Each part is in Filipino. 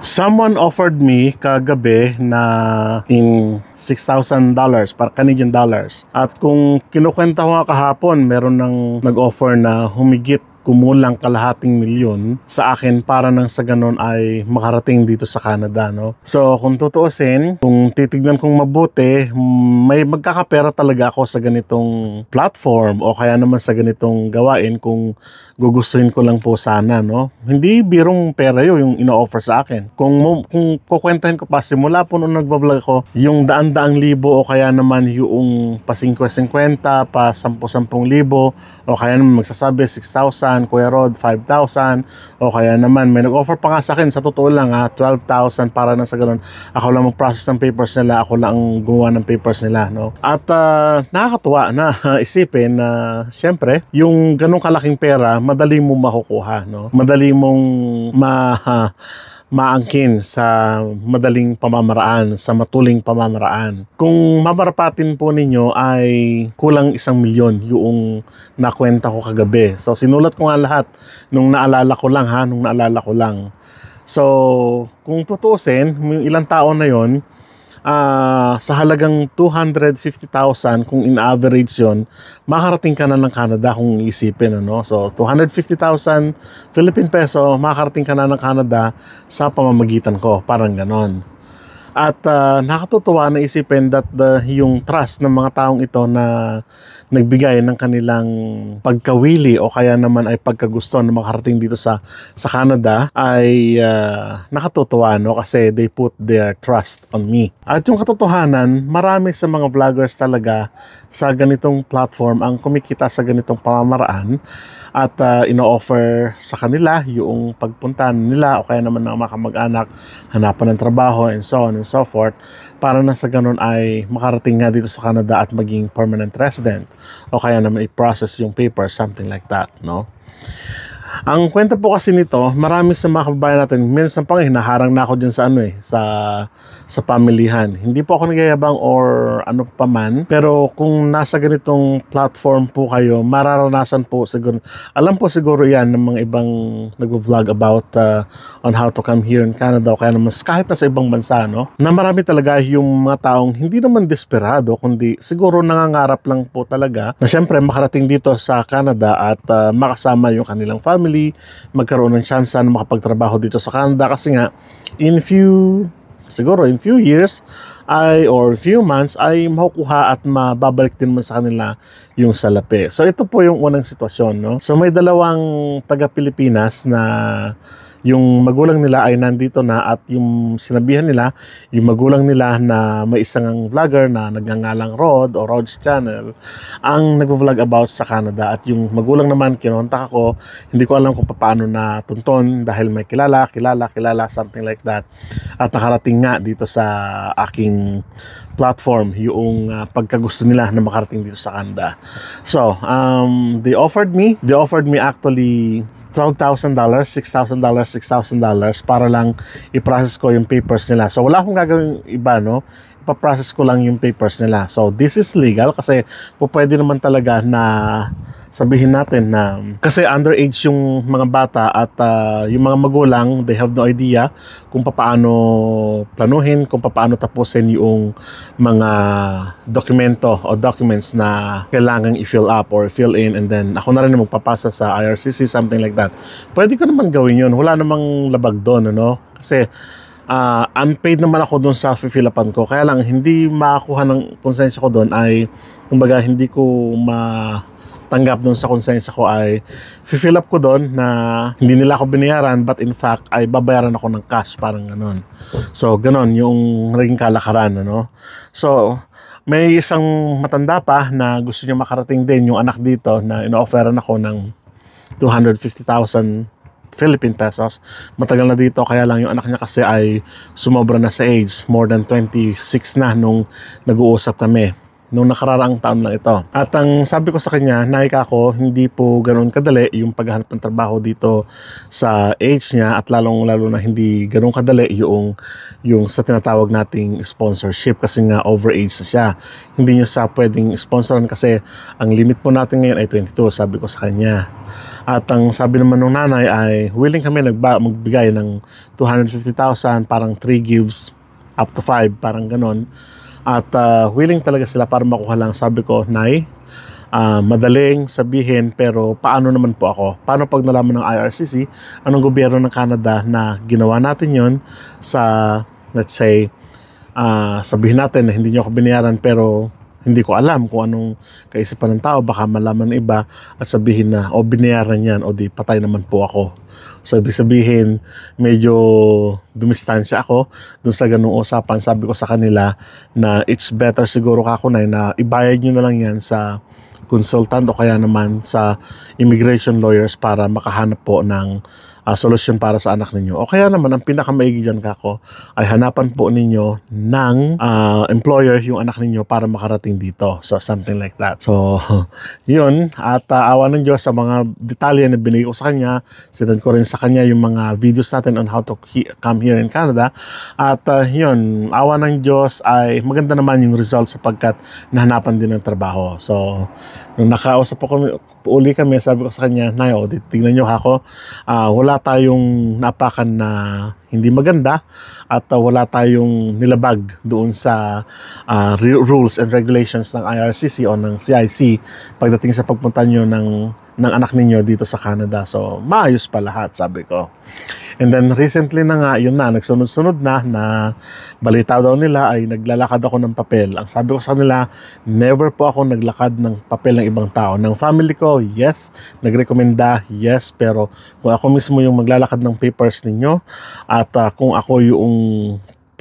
Someone offered me kagabi na in $6,000 para Canadian dollars. At kung kinukwenta ko nga kahapon, meron nang nag-offer na humigit kumulang kalahating milyon sa akin para nang sa ganon ay makarating dito sa Canada, no? So, kung tutuusin, kung titignan kong mabuti, may magkakapera talaga ako sa ganitong platform o kaya naman sa ganitong gawain kung gugustuhin ko lang po sana, no? Hindi birong pera yun yung ino-offer sa akin. Kung kukwentahin ko pa, simula po nung nagbablog ako, yung daan-daang libo o kaya naman yung pa 50-50, pa 10-10 libo o kaya naman magsasabi 6,000, Kuya Rod, 5,000 o kaya naman may nag-offer pa nga sa akin, sa totoo lang 12,000 para na sa ganun. Ako lang mag-process ng papers nila, ako lang ang gumawa ng papers nila, no? At nakakatuwa na isipin na syempre, yung ganung kalaking pera, madali mo makukuha, no? Madali mong maangkin sa madaling pamamaraan, sa matuling pamamaraan. Kung mamarapatin po ninyo ay kulang 1 milyon yung nakwenta ko kagabi. So sinulat ko nga lahat nung naalala ko lang. So kung tutuusin, yung ilang tao na yon, sa halagang 250,000 kung in-average yon, makakarating ka na ng Canada kung iisipin, ano? So 250,000 Philippine peso, makakarating ka na ng Canada sa pamamagitan ko, parang ganon. At nakatutuwa na isipin that yung trust ng mga taong ito na nagbigay ng kanilang pagkawili o kaya naman ay pagkagusto na makarating dito sa Canada ay nakatutuwa, no? Kasi they put their trust on me. At yung katotohanan, marami sa mga vloggers talaga sa ganitong platform ang kumikita sa ganitong pamamaraan at ino-offer sa kanila yung pagpunta nila o kaya naman ng mga kamag-anak, hanapan ng trabaho and so on and so forth para na sa ganun ay makarating nga dito sa Canada at maging permanent resident o kaya naman i-process yung paper, something like that, no? Ang kwenta po kasi nito, marami sa mga kababayan natin, minsan pang hinaharang na ako dyan sa sa pamilihan. Hindi po ako nagyayabang or ano pa man, pero kung nasa ganitong platform po kayo, mararanasan po siguro, alam po siguro yan ng mga ibang nag-vlog about on how to come here in Canada o kaya naman kahit na sa ibang bansa, no? Na marami talaga yung mga taong hindi naman desperado, kundi siguro nangangarap lang po talaga na syempre makarating dito sa Canada at makasama yung kanilang family, magkaroon ng chance na makapagtrabaho dito sa Canada kasi nga in few years or few months ay makukuha at mababalik din man sa kanila yung salapi. So ito po yung unang sitwasyon, no? So may dalawang taga-Pilipinas na yung magulang nila ay nandito na at yung sinabihan nila, yung magulang nila na may isang vlogger na nagngangalang Rod o Rod's Channel ang nag-vlog about sa Canada at yung magulang naman kinontak ako, hindi ko alam kung paano na tunton dahil may kilala, something like that at nakarating nga dito sa aking platform yung pagkagusto nila na makarating dito sa Canada. So, they offered me actually $12,000, $6,000 para lang i-process ko yung papers nila. So, wala akong gagawin iba, no? Ipa-process ko lang yung papers nila. So, this is legal kasi pwede naman talaga na sabihin natin na kasi underage yung mga bata at yung mga magulang, they have no idea kung paano planuhin, kung paano tapusin yung mga dokumento o documents na kailangang i-fill up or fill in and then ako na rin magpapasa sa IRCC, something like that. Pwede ko naman gawin yun. Wala namang labag doon, ano? Kasi unpaid naman ako doon sa fill-upan ko. Kaya lang, hindi makakuha ng konsensya ko doon ay, kumbaga, hindi ko tanggap doon sa konsensya ko ay fill up ko doon na hindi nila ako binayaran but in fact ay babayaran ako ng cash, parang ganon. So ganon yung naging kalakaran, ano? So may isang matanda pa na gusto niya makarating din yung anak dito na ino-offeran ako ng 250,000 Philippine pesos. Matagal na dito kaya lang yung anak niya kasi ay sumobra na sa age, more than 26 na nung nag-uusap kami. nung nakararaang taon lang ito. At ang sabi ko sa kanya, naika ko, hindi po ganoon kadali yung paghahanap ng trabaho dito sa age niya, at lalo na hindi ganoon kadali yung sa tinatawag nating sponsorship, kasi nga overage na siya. Hindi nyo siya pwedeng sponsoran kasi ang limit po natin ngayon ay 22, sabi ko sa kanya. At ang sabi naman ng nanay ay willing kami magbigay ng 250,000, parang 3 gives up to 5, parang ganon. At willing talaga sila para makuha lang. Sabi ko, Nay, madaling sabihin, pero paano naman po ako? Paano pag nalaman ng IRCC, anong gobyerno ng Canada na ginawa natin yon sa, let's say, sabihin natin na hindi nyo ako binayaran, pero hindi ko alam kung anong kaisipan ng tao, baka malaman ng iba at sabihin na, o binayaran yan, o di patay naman po ako. So ibig sabihin, medyo dumistansya ako dun sa ganung usapan. Sabi ko sa kanila na it's better siguro kako na ibayad nyo na lang yan sa consultant o kaya naman sa immigration lawyers para makahanap po ng solusyon para sa anak ninyo. O kaya naman, ang pinakamaigi dyan kako ay hanapan po ninyo ng employer yung anak ninyo para makarating dito. So something like that. So yun, at awa ng Diyos sa mga detalye na binigay ko sa kanya, sinend ko rin sa kanya yung mga videos natin on how to come here in Canada. At yun, awa ng Diyos ay maganda naman yung result sapagkat nahanapan din ng trabaho. So nung nakausap ko uli kami, sabi ko sa kanya, Nay, tignan nyo ako, wala tayong napakan na hindi maganda at wala tayong nilabag doon sa rules and regulations ng IRCC o ng CIC pagdating sa pagpunta nyo ng anak ninyo dito sa Canada. So maayos pa lahat, sabi ko. And then recently na nga, yun na, nagsunod-sunod na balita daw nila ay naglalakad ako ng papel. Ang sabi ko sa kanila, never po ako naglakad ng papel ng ibang tao. Ng family ko, yes. Nagrekomenda, yes. Pero kung ako mismo yung maglalakad ng papers ninyo at kung ako yung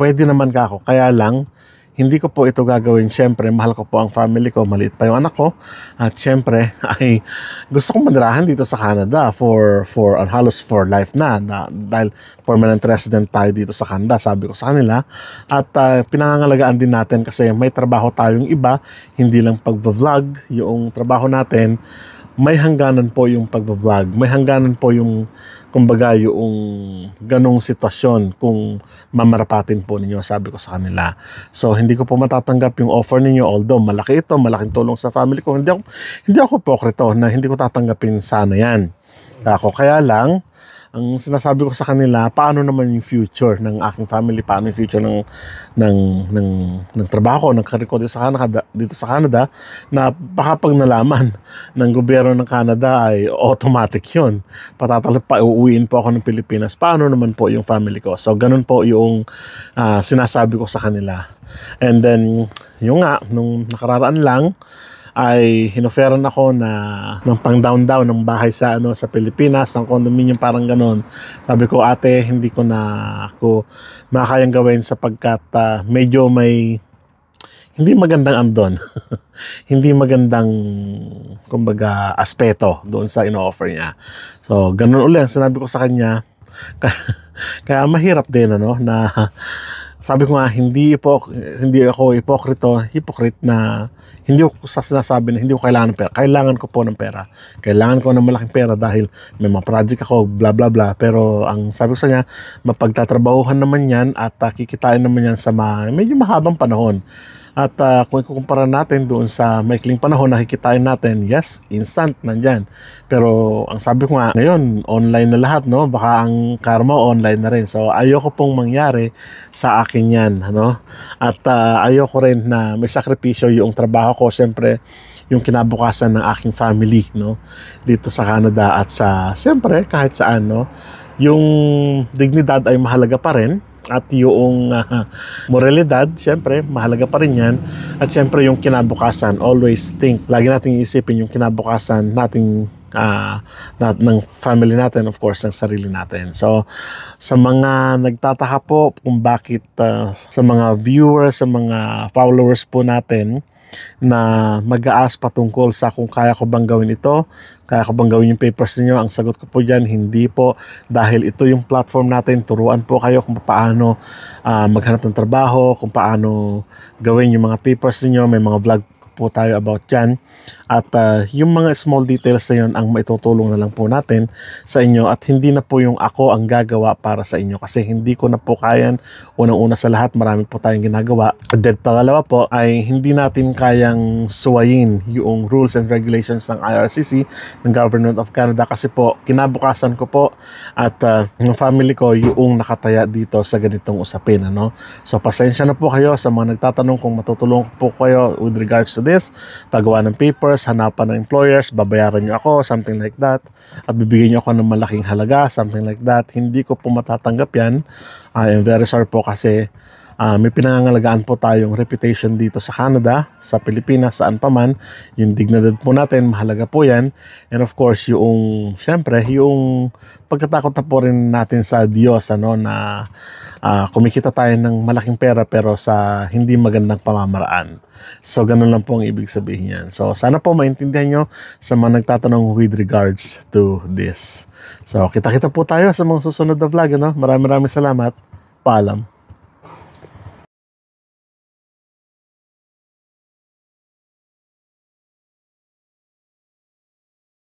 pwede naman ka ako, kaya lang hindi ko po ito gagawin. Siyempre, mahal ko po ang family ko, maliit pa yung anak ko, at siyempre ay gusto kong manirahan dito sa Canada for halos for life na dahil permanent resident tayo dito sa Canada, sabi ko sa kanila. At pinangangalagaan din natin kasi may trabaho tayong iba, hindi lang pag-vlog yung trabaho natin. May hangganan po yung pag-vlog, may hangganan po yung kumbaga yung ganong sitwasyon kung mamarapatin po ninyo, sabi ko sa kanila. So hindi ko po matatanggap yung offer ninyo, although malaki ito, malaking tulong sa family ko. Hindi ako pokrito na hindi ko tatanggapin sana yan. Kaya lang ang sinasabi ko sa kanila, paano naman yung future ng aking family, paano yung future ng trabaho, ng career ko dito sa Canada, na baka pag nalaman ng gobyerno ng Canada ay automatic yun. Uuwiin po ako ng Pilipinas. Paano naman po yung family ko? So, ganun po yung sinasabi ko sa kanila. And then, yung nga, nung nakararaan lang, ay hinoferan ako ng pang down ng bahay sa Pilipinas, ng condominium, parang ganon. Sabi ko, ate, hindi ko na ako makakayang gawin sapagkat medyo may hindi magandang andon. Hindi magandang kumbaga aspeto doon sa ino-offer niya. So ganon ulit ang sinabi ko sa kanya. Kaya mahirap din na sabi ko nga, hindi ako hypocrite na hindi ko sinasabi na hindi ko kailangan ng pera. Kailangan ko po ng pera. Kailangan ko ng malaking pera dahil may mga project ako, bla bla bla. Pero ang sabi ko sa niya, mapagtatrabahuhan naman yan at kikitain naman yan sa medyo mahabang panahon. At kung ikukumpara natin doon sa maikling panahon, nakikitain natin, yes, instant, nandyan. Pero ang sabi ko nga, ngayon, online na lahat, no? Baka ang karma online na rin. So, ayoko pong mangyari sa akin yan, At ayoko rin na may sakripisyo yung trabaho ko. Siyempre, yung kinabukasan ng aking family, dito sa Canada at siyempre, kahit saan, yung dignidad ay mahalaga pa rin. At yung moralidad, syempre, mahalaga pa rin yan. At syempre, yung kinabukasan, always think, lagi natin iisipin yung kinabukasan nating ng family natin, of course, ng sarili natin. So, sa mga nagtataka po kung bakit sa mga viewers, sa mga followers po natin, na mag-a-ask patungkol sa kung kaya ko bang gawin ito, kaya ko bang gawin yung papers niyo, ang sagot ko po dyan, hindi po, dahil ito yung platform natin. Turuan po kayo kung paano maghanap ng trabaho, kung paano gawin yung mga papers niyo. May mga vlog po tayo about dyan. At yung mga small details na yun ang maitutulong na lang po natin sa inyo at hindi na po yung ako ang gagawa para sa inyo kasi hindi ko na po kayan. Unang-una sa lahat, marami po tayong ginagawa. And then pangalawa po ay hindi natin kayang suwayin yung rules and regulations ng IRCC, ng Government of Canada kasi po kinabukasan ko po at ng family ko yung nakataya dito sa ganitong usapin, ano? So pasensya na po kayo sa mga nagtatanong kung matutulong po kayo with regards to this, paggawa ng papers, hanapan ng employers, babayaran nyo ako, something like that, at bibigyan nyo ako ng malaking halaga, something like that. Hindi ko po matatanggap yan. I am very sorry po kasi may pinangangalagaan po tayong reputation dito sa Canada, sa Pilipinas, saan pa man. Yung dignidad po natin, mahalaga po yan. And of course, yung, syempre, yung pagkatakot na po rin natin sa Diyos, ano, na kumikita tayo ng malaking pera pero sa hindi magandang pamamaraan. So, ganun lang po ang ibig sabihin yan. So, sana po maintindihan nyo sa mga nagtatanong with regards to this. So, kita-kita po tayo sa mga susunod na vlog, ano? Maraming salamat. Paalam.